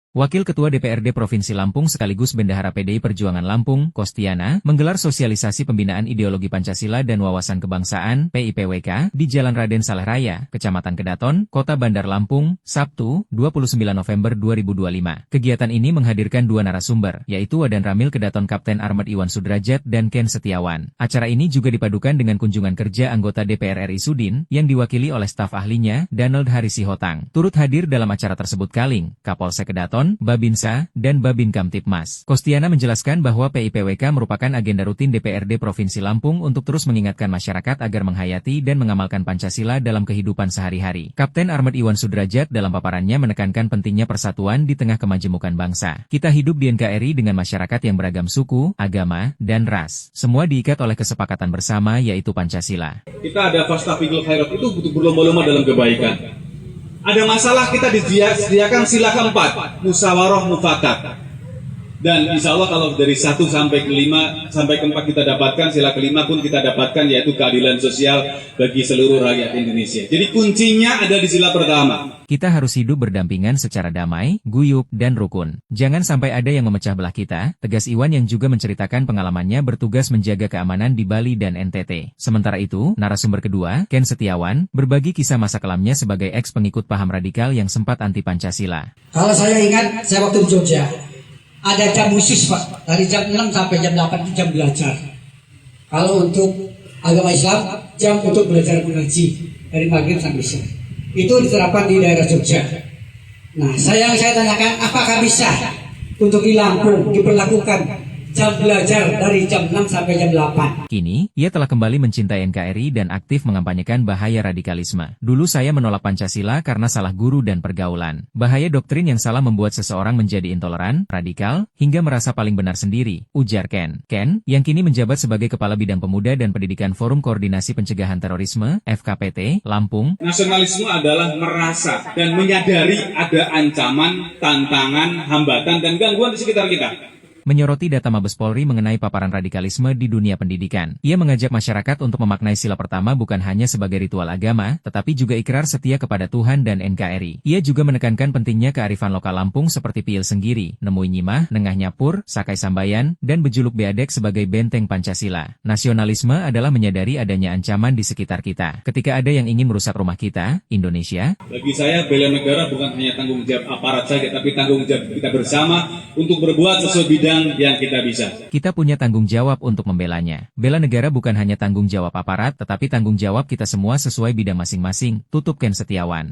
Wakil Ketua DPRD Provinsi Lampung sekaligus Bendahara PDI Perjuangan Lampung, Kostiana, menggelar sosialisasi pembinaan ideologi Pancasila dan wawasan kebangsaan (PIPWK) di Jalan Raden Saleh Raya, Kecamatan Kedaton, Kota Bandar Lampung, Sabtu, 29 November 2025. Kegiatan ini menghadirkan dua narasumber, yaitu Wadan Ramil Kedaton Kapten Armet Iwan Sudrajat dan Ken Setiawan. Acara ini juga dipadukan dengan kunjungan kerja anggota DPR RI Sudin, yang diwakili oleh staf ahlinya, Donald Harisihotang. Turut hadir dalam acara tersebut Kaling, Kapolsek Kedaton, Babinsa, dan Babin Kamtipmas. Kostiana menjelaskan bahwa PIPWK merupakan agenda rutin DPRD Provinsi Lampung untuk terus mengingatkan masyarakat agar menghayati dan mengamalkan Pancasila dalam kehidupan sehari-hari. Kapten Armet Iwan Sudrajat dalam paparannya menekankan pentingnya persatuan di tengah kemajemukan bangsa. Kita hidup di NKRI dengan masyarakat yang beragam suku, agama, dan ras. Semua diikat oleh kesepakatan bersama yaitu Pancasila. Kita ada fastabiqul khairat itu butuh berlomba-lomba dalam kebaikan. Ada masalah kita disediakan sila keempat, musyawarah mufakat. Dan insya Allah kalau dari 1 sampai ke 5 sampai ke 4 kita dapatkan, sila kelima pun kita dapatkan, yaitu keadilan sosial bagi seluruh rakyat Indonesia. Jadi kuncinya ada di sila pertama. Kita harus hidup berdampingan secara damai, guyup, dan rukun. Jangan sampai ada yang memecah belah kita, tegas Iwan yang juga menceritakan pengalamannya bertugas menjaga keamanan di Bali dan NTT. Sementara itu, narasumber kedua, Ken Setiawan, berbagi kisah masa kelamnya sebagai eks-pengikut paham radikal yang sempat anti-Pancasila. Kalau saya ingat, saya waktu di Jogja, ada jam khusus Pak, dari jam 6 sampai jam 8 itu jam belajar. Kalau untuk agama Islam, jam untuk belajar mengaji, dari maghrib sampai isya. Itu diterapkan di daerah Jogja. Nah, saya tanyakan, apakah bisa untuk di Lampung diperlakukan jam belajar dari jam 6 sampai jam 8. Kini, ia telah kembali mencintai NKRI dan aktif mengampanyekan bahaya radikalisme. Dulu saya menolak Pancasila karena salah guru dan pergaulan. Bahaya doktrin yang salah membuat seseorang menjadi intoleran, radikal, hingga merasa paling benar sendiri, ujar Ken. Ken, yang kini menjabat sebagai Kepala Bidang Pemuda dan Pendidikan Forum Koordinasi Pencegahan Terorisme, FKPT, Lampung. Nasionalisme adalah merasa dan menyadari ada ancaman, tantangan, hambatan, dan gangguan di sekitar kita. Menyoroti data Mabes Polri mengenai paparan radikalisme di dunia pendidikan. Ia mengajak masyarakat untuk memaknai sila pertama bukan hanya sebagai ritual agama, tetapi juga ikrar setia kepada Tuhan dan NKRI. Ia juga menekankan pentingnya kearifan lokal Lampung seperti Piil Senggiri, Nemui Nyimah, Nengah Nyapur, Sakai Sambayan, dan Bejuluk Beadek sebagai benteng Pancasila. Nasionalisme adalah menyadari adanya ancaman di sekitar kita. Ketika ada yang ingin merusak rumah kita, Indonesia. Bagi saya, bela negara bukan hanya tanggung jawab aparat saja, tapi tanggung jawab kita bersama untuk berbuat sesuai bidang yang kita bisa. Kita punya tanggung jawab untuk membelanya. Bela negara bukan hanya tanggung jawab aparat, tetapi tanggung jawab kita semua sesuai bidang masing-masing, tutup Ken Setiawan.